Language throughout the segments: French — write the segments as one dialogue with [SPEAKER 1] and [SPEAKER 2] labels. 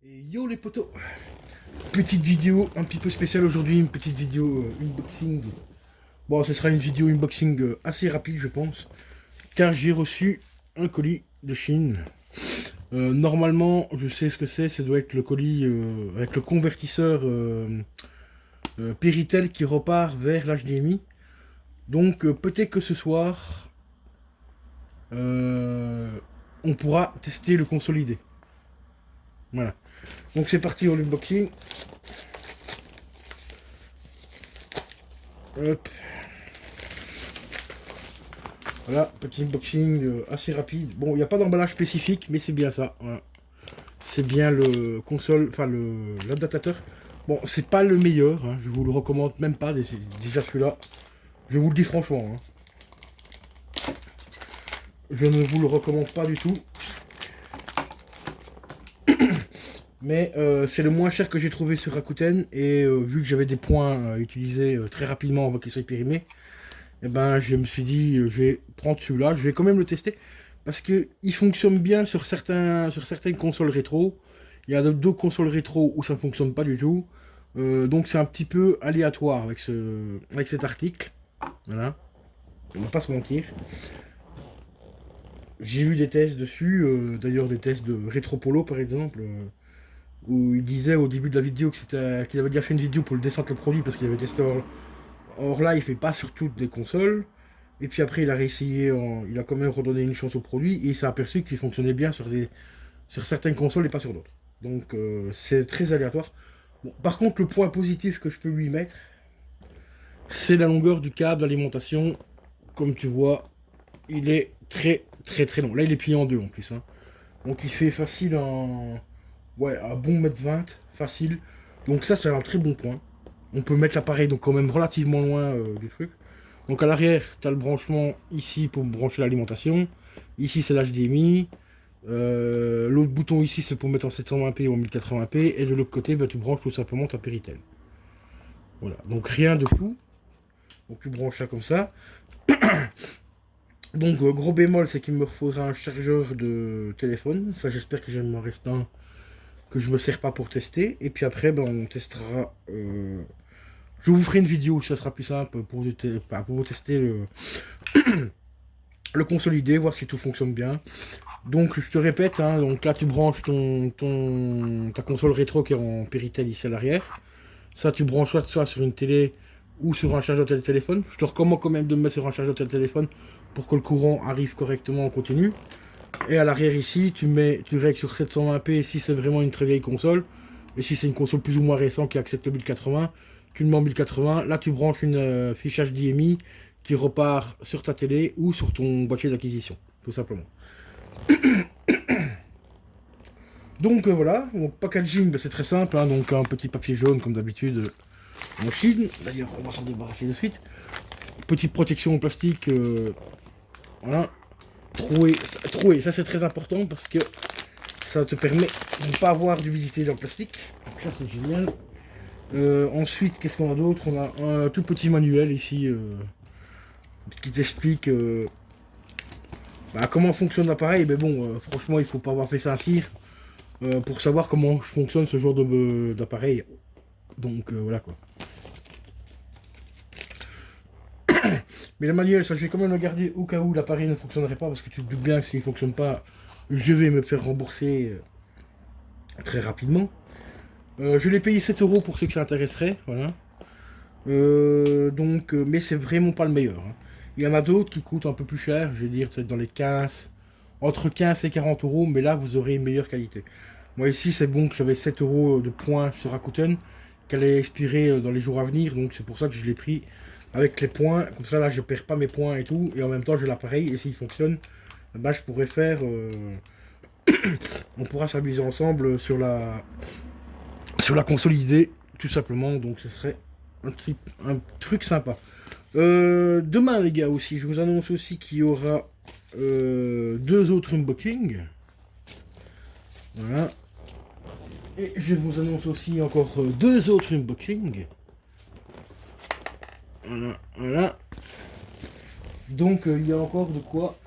[SPEAKER 1] Et yo les potos, petite vidéo un petit peu spéciale aujourd'hui, une petite vidéo unboxing. Bon, ce sera une vidéo unboxing assez rapide je pense, car j'ai reçu un colis de Chine. Normalement, je sais ce que c'est, ça doit être le colis avec le convertisseur Péritel qui repart vers l'HDMI. Donc peut-être que ce soir, euh, on pourra tester le consolidé. Voilà. Donc c'est parti pour l'unboxing. Hop. Voilà, petit unboxing assez rapide. Bon, il n'y a pas d'emballage spécifique, mais c'est bien ça. Voilà. C'est bien le console, enfin l'adaptateur. Bon, c'est pas le meilleur, hein, je vous le recommande même pas, déjà celui-là. Je vous le dis franchement. Hein. Je ne vous le recommande pas du tout. Mais c'est le moins cher que j'ai trouvé sur Rakuten. Et vu que j'avais des points à utiliser très rapidement avant qu'ils soient périmés, et ben, je me suis dit, je vais prendre celui-là. Je vais quand même le tester. Parce qu'il fonctionne bien sur certaines consoles rétro. Il y a d'autres consoles rétro où ça ne fonctionne pas du tout. Donc c'est un petit peu aléatoire avec cet article. Voilà. On va pas se mentir. J'ai vu des tests dessus, d'ailleurs des tests de Retropolo par exemple, où il disait au début de la vidéo qu'il avait déjà fait une vidéo pour le descendre le produit parce qu'il avait testé hors live et pas sur toutes les consoles. Et puis après il a réessayé, il a quand même redonné une chance au produit et il s'est aperçu qu'il fonctionnait bien sur certaines consoles et pas sur d'autres. Donc c'est très aléatoire. Bon, par contre le point positif que je peux lui mettre, c'est la longueur du câble d'alimentation. Comme tu vois, il est très long. Là il est plié en deux en plus. Hein. Donc il fait facile en... Ouais, un bon mètre 20, facile. Donc ça c'est un très bon point. On peut mettre l'appareil donc quand même relativement loin du truc. Donc à l'arrière, tu as le branchement ici pour brancher l'alimentation. Ici c'est l'HDMI. L'autre bouton ici c'est pour mettre en 720p ou en 1080p. Et de l'autre côté, bah, tu branches tout simplement ta Péritel. Voilà, donc rien de fou. Donc tu branches ça comme ça. Donc gros bémol, c'est qu'il me faudra un chargeur de téléphone. Ça j'espère que j'en reste un que je me sers pas pour tester. Et puis après, ben, on testera... Je vous ferai une vidéo, ça sera plus simple pour vous tester le consolidé, voir si tout fonctionne bien. Donc je te répète, hein, donc là tu branches ta console rétro qui est en Péritel ici à l'arrière. Ça tu branches soit sur une télé ou sur un chargeur de téléphone. Je te recommande quand même de me mettre sur un chargeur de téléphone pour que le courant arrive correctement en continu. Et à l'arrière ici, tu règles sur 720p si c'est vraiment une très vieille console. Et si c'est une console plus ou moins récente qui accepte le 1080, tu le mets en 1080. Là tu branches une fiche HDMI qui repart sur ta télé ou sur ton boîtier d'acquisition, tout simplement. Donc voilà, donc packaging ben, c'est très simple, hein, donc un petit papier jaune comme d'habitude en Chine. D'ailleurs on va s'en débarrasser de suite. Petite protection en plastique, voilà. Troué, ça c'est très important parce que ça te permet de ne pas avoir d'humidité dans le plastique. Donc ça c'est génial. Ensuite, qu'est-ce qu'on a d'autre? On a un tout petit manuel ici qui t'explique comment fonctionne l'appareil. Mais bon, franchement, il faut pas avoir fait ça à cire pour savoir comment fonctionne ce genre d'appareil. Donc voilà quoi. Mais le manuel, ça je vais quand même le garder au cas où l'appareil ne fonctionnerait pas parce que tu te doutes bien que s'il ne fonctionne pas, je vais me faire rembourser très rapidement. Je l'ai payé 7 € pour ceux que ça intéresserait, voilà. Mais c'est vraiment pas le meilleur. Hein. Il y en a d'autres qui coûtent un peu plus cher, je vais dire peut-être dans les 15, entre 15 et 40 €, mais là vous aurez une meilleure qualité. Moi ici c'est bon que j'avais 7 € de points sur Rakuten, qu'elle allait expirer dans les jours à venir, donc c'est pour ça que je l'ai pris avec les points, comme ça là je perds pas mes points et tout, et en même temps j'ai l'appareil, et s'il fonctionne, bah, je pourrais faire... on pourra s'amuser ensemble sur la consolidée, tout simplement, donc ce serait un truc sympa. Demain les gars aussi, je vous annonce aussi qu'il y aura 2 autres unboxings. Voilà. Et je vous annonce aussi encore 2 autres unboxings. Voilà, voilà. Donc il y a encore de quoi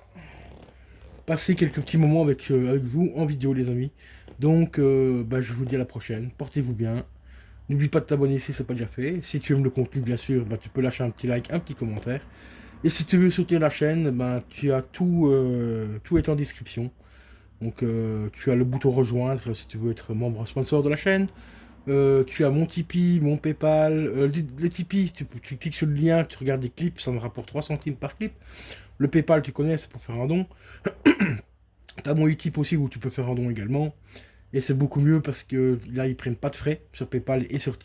[SPEAKER 1] passer quelques petits moments avec vous en vidéo les amis. Donc, je vous dis à la prochaine. Portez-vous bien. N'oublie pas de t'abonner si ce n'est pas déjà fait. Si tu aimes le contenu, bien sûr, tu peux lâcher un petit like, un petit commentaire. Et si tu veux soutenir la chaîne, tu as tout, tout est en description. Donc tu as le bouton rejoindre si tu veux être membre sponsor de la chaîne. Tu as mon Tipeee, mon Paypal. Les Tipeee, tu cliques sur le lien, tu regardes des clips, ça me rapporte 3 centimes par clip. Le Paypal, tu connais, c'est pour faire un don. Tu as mon Utip aussi où tu peux faire un don également. Et c'est beaucoup mieux parce que là, ils prennent pas de frais sur Paypal et sur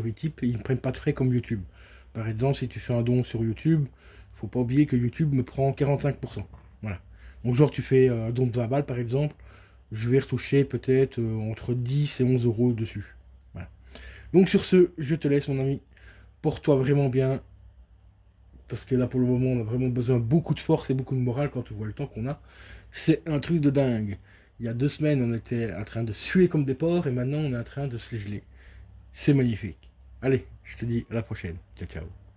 [SPEAKER 1] Utip. Et ils ne prennent pas de frais comme YouTube. Par exemple, si tu fais un don sur YouTube, faut pas oublier que YouTube me prend 45%. Voilà. Donc genre, tu fais un don de 20 balles, par exemple, je vais retoucher peut-être entre 10 et 11 euros dessus. Voilà. Donc sur ce, je te laisse, mon ami. Porte-toi vraiment bien. Parce que là, pour le moment, on a vraiment besoin de beaucoup de force et beaucoup de morale quand tu vois le temps qu'on a. C'est un truc de dingue. Il y a 2 semaines, on était en train de suer comme des porcs et maintenant, on est en train de se geler. C'est magnifique. Allez, je te dis à la prochaine. Ciao, ciao.